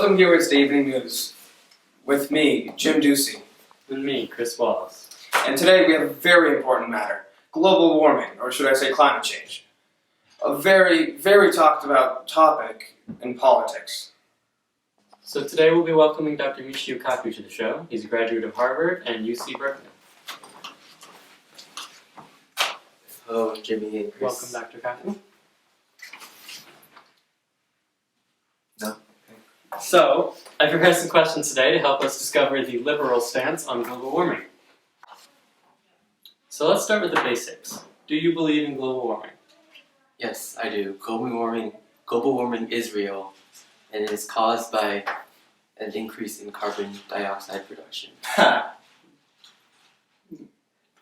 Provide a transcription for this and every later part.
Welcome viewers to Evening News with me, Jim Doocy. And me, Chris Wallace. And today we have a very important matter, global warming, or should I say climate change. A very, very talked about topic in politics. So today we'll be welcoming Dr. Michio Kaku to the show. He's a graduate of Harvard and UC Berkeley. Hello, Jimmy and Chris. Welcome, Dr. Kaku. No. So, I've prepared some questions today to help us discover the liberal stance on global warming. So let's start with the basics. Do you believe in global warming? Yes, I do. Global warming is real, and it is caused by an increase in carbon dioxide production.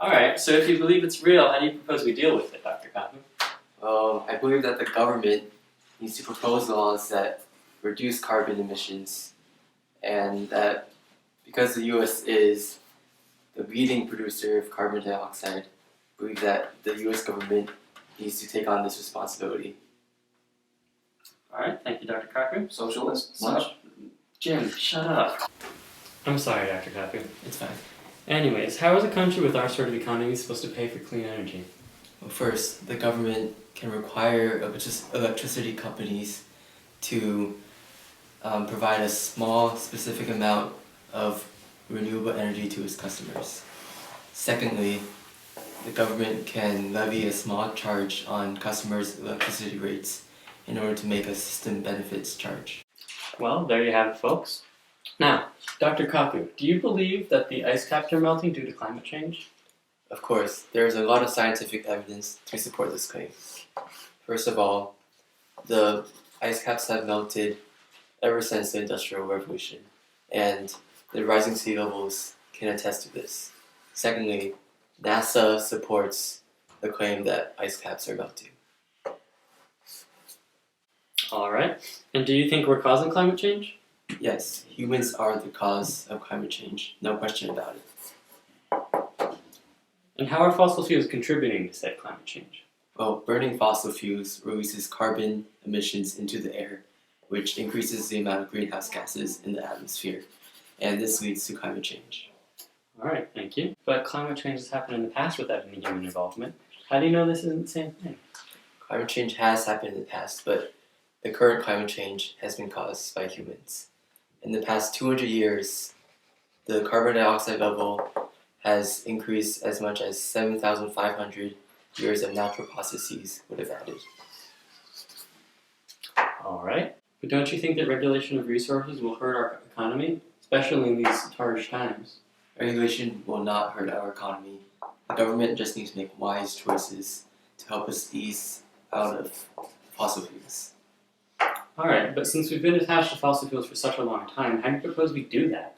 Alright, so if you believe it's real, how do you propose we deal with it, Dr. Kaku? Well, I believe that the government needs to propose laws that reduce carbon emissions, and that because the U.S. is the leading producer of carbon dioxide, I believe that the U.S. government needs to take on this responsibility. Alright, thank you, Dr. Kaku. Socialist? Jim, shut up. I'm sorry, Dr. Kaku. It's fine. Anyways, how is a country with our sort of economy supposed to pay for clean energy? Well, first, the government can require electricity companies to provide a small, specific amount of renewable energy to its customers. Secondly, the government can levy a small charge on customers' electricity rates in order to make a system benefits charge. Well, there you have it, folks. Now, Dr. Kaku, do you believe that the ice caps are melting due to climate change? Of course, there is a lot of scientific evidence to support this claim. First of all, the ice caps have melted ever since the Industrial Revolution, and the rising sea levels can attest to this. Secondly, NASA supports the claim that ice caps are melting. Alright. And do you think we're causing climate change? Yes, humans are the cause of climate change, no question about it. And how are fossil fuels contributing to said climate change? Well, burning fossil fuels releases carbon emissions into the air, which increases the amount of greenhouse gases in the atmosphere, and this leads to climate change. Alright, thank you. But climate change has happened in the past without any human involvement. How do you know this isn't the same thing? Climate change has happened in the past, but the current climate change has been caused by humans. In the past 200 years, the carbon dioxide level has increased as much as 7,500 years of natural processes would have added. Alright. But don't you think that regulation of resources will hurt our economy, especially in these harsh times? Regulation will not hurt our economy. The government just needs to make wise choices to help us ease out of fossil fuels. Alright, but since we've been attached to fossil fuels for such a long time, how do you propose we do that?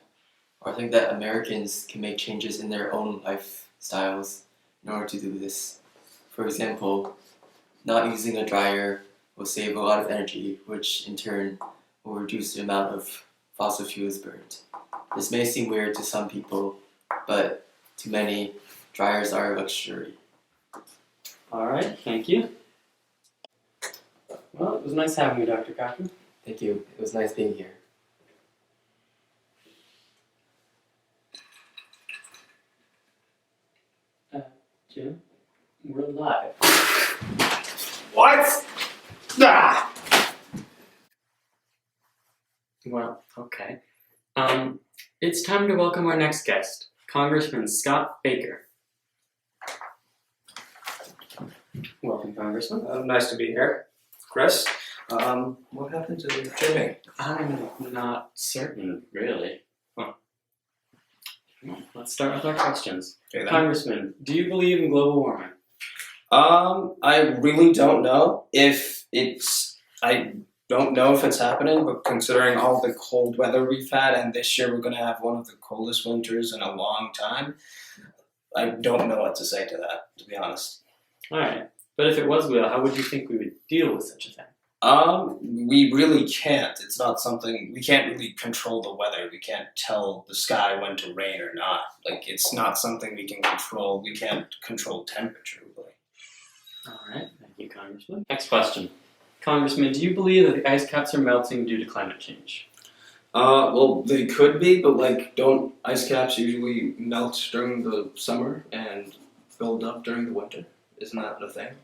I think that Americans can make changes in their own lifestyles in order to do this. For example, not using a dryer will save a lot of energy, which in turn will reduce the amount of fossil fuels burned. This may seem weird to some people, but to many, dryers are a luxury. Alright, thank you. Well, it was nice having you, Dr. Kaku. Thank you. It was nice being here. Jim, we're live. What? Ah! Well, okay. It's time to welcome our next guest, Congressman Scott Baker. Welcome, Congressman. Nice to be here. Chris, what happened to Jimmy? I'm not certain, really. Huh. Let's start with our questions. Okay, then. Congressman, do you believe in global warming? I really don't know if I don't know if it's happening, but considering all the cold weather we've had, and this year we're going to have one of the coldest winters in a long time, I don't know what to say to that, to be honest. Alright, but if it was real, how would you think we would deal with such a thing? We really can't. It's not something, we can't really control the weather. We can't tell the sky when to rain or not. Like, it's not something we can control. We can't control temperature, really. Alright, thank you, Congressman. Next question. Congressman, do you believe that the ice caps are melting due to climate change? Well, they could be, but like, don't ice caps usually melt during the summer and build up during the winter? Isn't that a thing?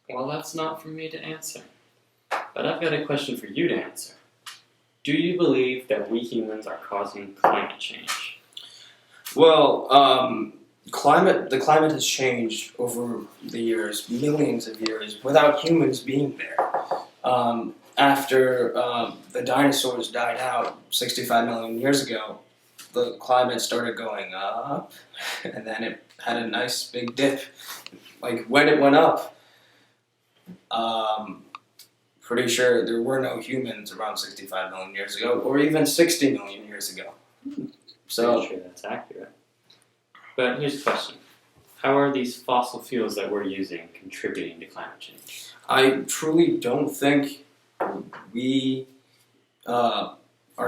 Well, that's not for me to answer. But I've got a question for you to answer. Do you believe that we humans are causing climate change? Well, the climate has changed over the years, millions of years, without humans being there. After the dinosaurs died out 65 million years ago, the climate started going up, and then it had a nice big dip. Like when it went up, pretty sure there were no humans around 65 million years ago, or even 60 million years ago. So, Pretty sure that's accurate. But here's the question. How are these fossil fuels that we're using contributing to climate change? I truly don't think we are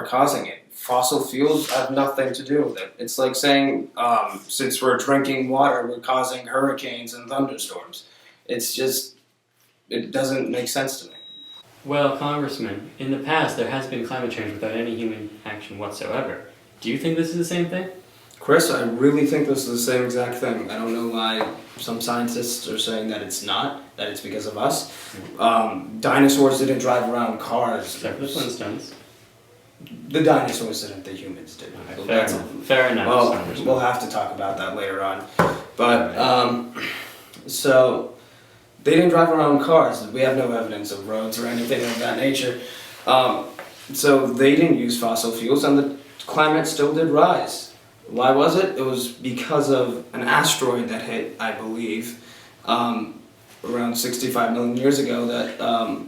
causing it. Fossil fuels have nothing to do with it. It's like saying, since we're drinking water, we're causing hurricanes and thunderstorms. It's just, it doesn't make sense to me. Well, Congressman, in the past there has been climate change without any human action whatsoever. Do you think this is the same thing? Chris, I really think this is the same exact thing. I don't know why some scientists are saying that it's not, that it's because of us. Dinosaurs didn't drive around cars. Except for the Flintstones. The dinosaurs didn't, the humans did. Okay, So fair enough. well, Congressman. we'll have to talk about that later on. But, so, they didn't drive around cars. We have no evidence of roads or anything of that nature. So they didn't use fossil fuels, and the climate still did rise. Why was it? It was because of an asteroid that hit, I believe, around 65 million years ago that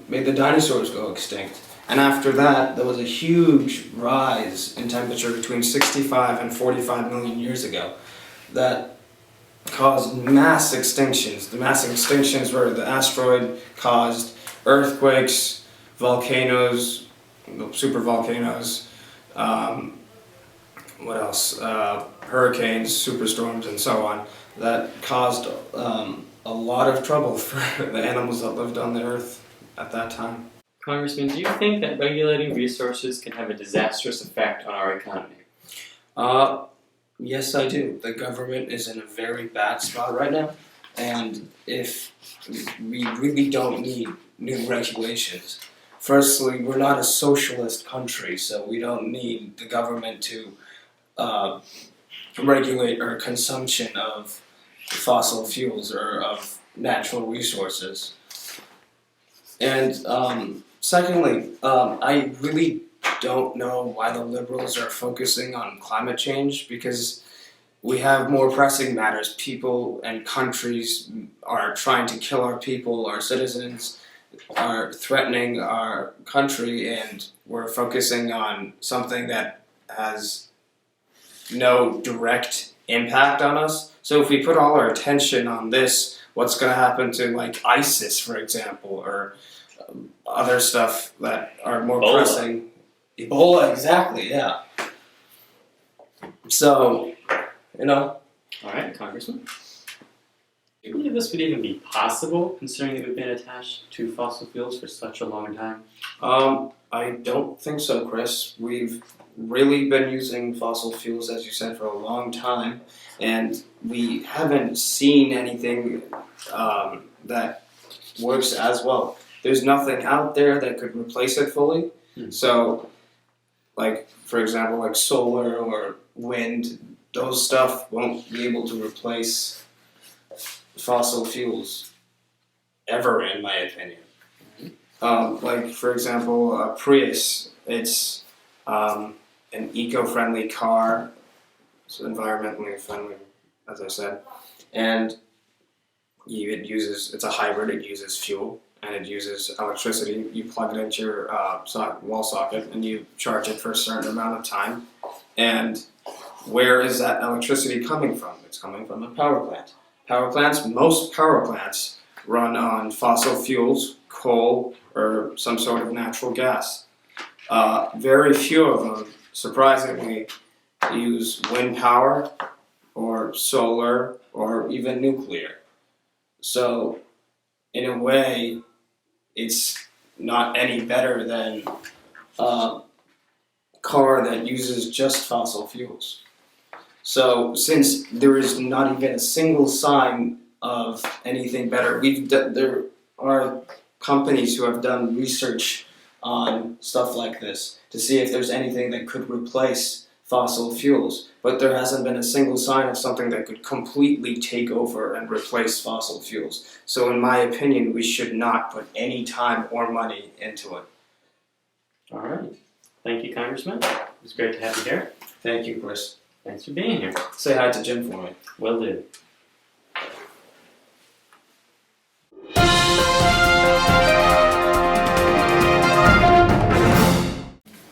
made the dinosaurs go extinct. And after that, there was a huge rise in temperature between 65 and 45 million years ago that caused mass extinctions. The mass extinctions were the asteroid caused earthquakes, volcanoes, supervolcanoes, what else? Hurricanes, superstorms, and so on, that caused a lot of trouble for the animals that lived on the earth at that time. Congressman, do you think that regulating resources can have a disastrous effect on our economy? Yes, I do. The government is in a very bad spot right now, and if we really don't need new regulations. Firstly, we're not a socialist country, so we don't need the government to regulate our consumption of fossil fuels or of natural resources. And secondly, I really don't know why the liberals are focusing on climate change, because we have more pressing matters. People and countries are trying to kill our people, our citizens are threatening our country, and we're focusing on something that has no direct impact on us. So if we put all our attention on this, what's going to happen to like ISIS, for example, or other stuff that are more Ebola. pressing? Ebola, exactly, yeah. So, you know, Alright, Congressman. Do you believe this would even be possible, considering that we've been attached to fossil fuels for such a long time? I don't think so, Chris. We've really been using fossil fuels, as you said, for a long time, and we haven't seen anything that works as well. There's nothing out there that could replace it fully. So, like, for example, like solar or wind, those stuff won't be able to replace fossil fuels ever, in my opinion. Like, for example, a Prius, it's an eco-friendly car, so environmentally friendly, as I said, and it's a hybrid, it uses fuel, and it uses electricity. You plug it into your wall socket, and you charge it for a certain amount of time, and where is that electricity coming from? It's coming from a power plant. Most power plants run on fossil fuels, coal, or some sort of natural gas. Very few of them, surprisingly, use wind power or solar or even nuclear. So, in a way, it's not any better than car that uses just fossil fuels. So since there is not even a single sign of anything better, there are companies who have done research on stuff like this to see if there's anything that could replace fossil fuels, but there hasn't been a single sign of something that could completely take over and replace fossil fuels. So in my opinion, we should not put any time or money into it. All right. Thank you, Congressman. It was great to have you here. Thank you, Chris. Thanks for being here. Say hi to Jim for me. Will do.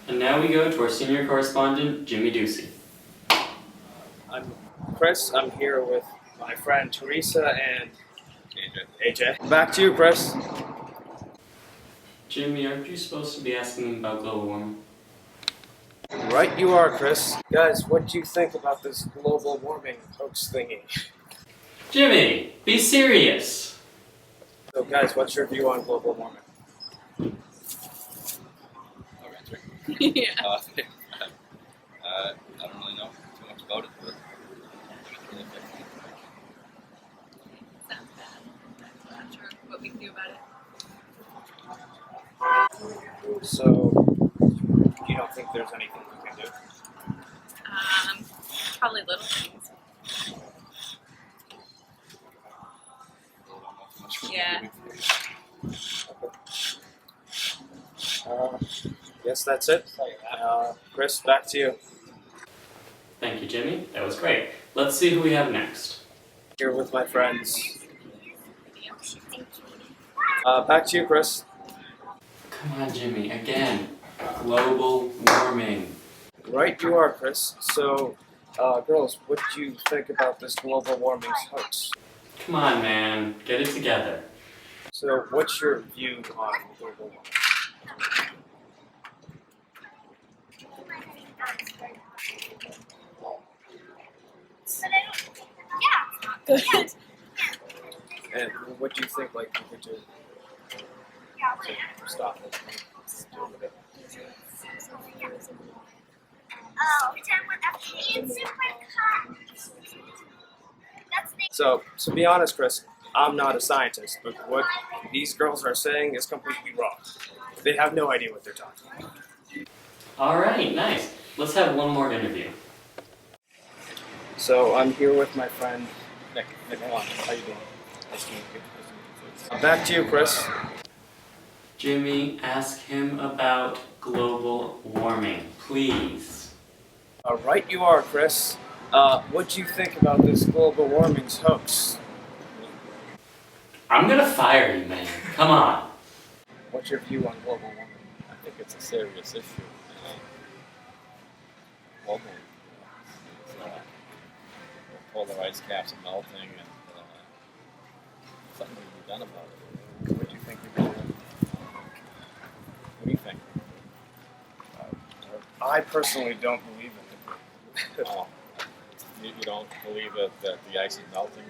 And now we go to our senior correspondent, Jimmy Doocy. I'm Chris. I'm here with my friend Teresa and AJ. Back to you, Chris. Jimmy, aren't you supposed to be asking me about global warming? Right you are, Chris. Guys, what do you think about this global warming hoax thingy? Jimmy, be serious. So guys, what's your view on global warming? Yeah. I don't really know too much about it, but it's really affecting me. Sounds bad. I'm not sure what we can do about it. So, you don't think there's anything we can do? Probably little things. Really don't know too much about Yeah. it. Guess that's it. Chris, back to you. Thank you, Jimmy. That was great. Let's see who we have next. Here with my friends. Back to you, Chris. Come on, Jimmy, again. Global warming. Right you are, Chris. So, girls, what do you think about this global warming hoax? Come on, man. Get it together. So, what's your view on global warming? Good. And what do you think, like, we could do to stop it? Deal with it? So, to be honest, Chris, I'm not a scientist, but what these girls are saying is completely wrong. They have no idea what they're talking about. All right, nice. Let's have one more interview. So, I'm here with my friend Nick. Nick, come on. How you doing? Nice to meet you. Back to you, Chris. Jimmy, ask him about global warming, please. Right you are, Chris. What do you think about this global warming's hoax? I'm gonna fire you, man. Come on. What's your view on global warming? I think it's a serious issue. Globally, it's, the polar ice caps are melting, and something needs to be done about it. What do you think we can do? What do you think? I personally don't believe in it. Oh, you don't believe that the ice is melting,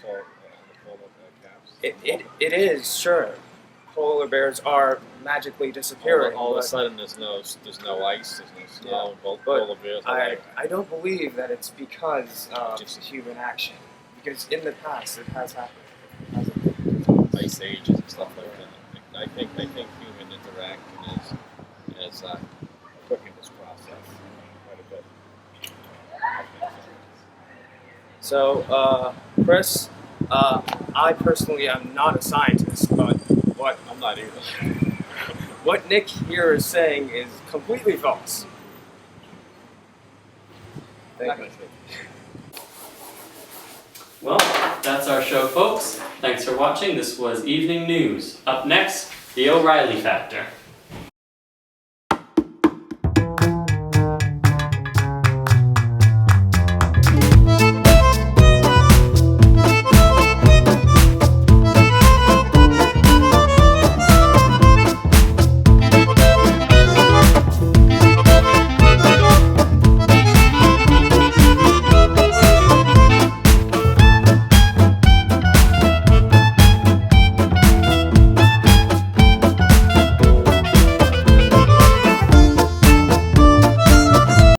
so the polar caps? It is, sure. Polar bears are magically disappearing. All of a but sudden, there's no ice, there's no snow, and both But polar bears are like, I don't believe that it's because of Just- human action. Because in the past, it has happened. ice ages and stuff like that. I think human interaction is quickened this process quite a bit. So, Chris, I personally am not a scientist, but what I'm not either. what Nick here is saying is completely false. Thank you. Well, that's our show, folks. Thanks for watching. This was Evening News. Up next, the O'Reilly Factor.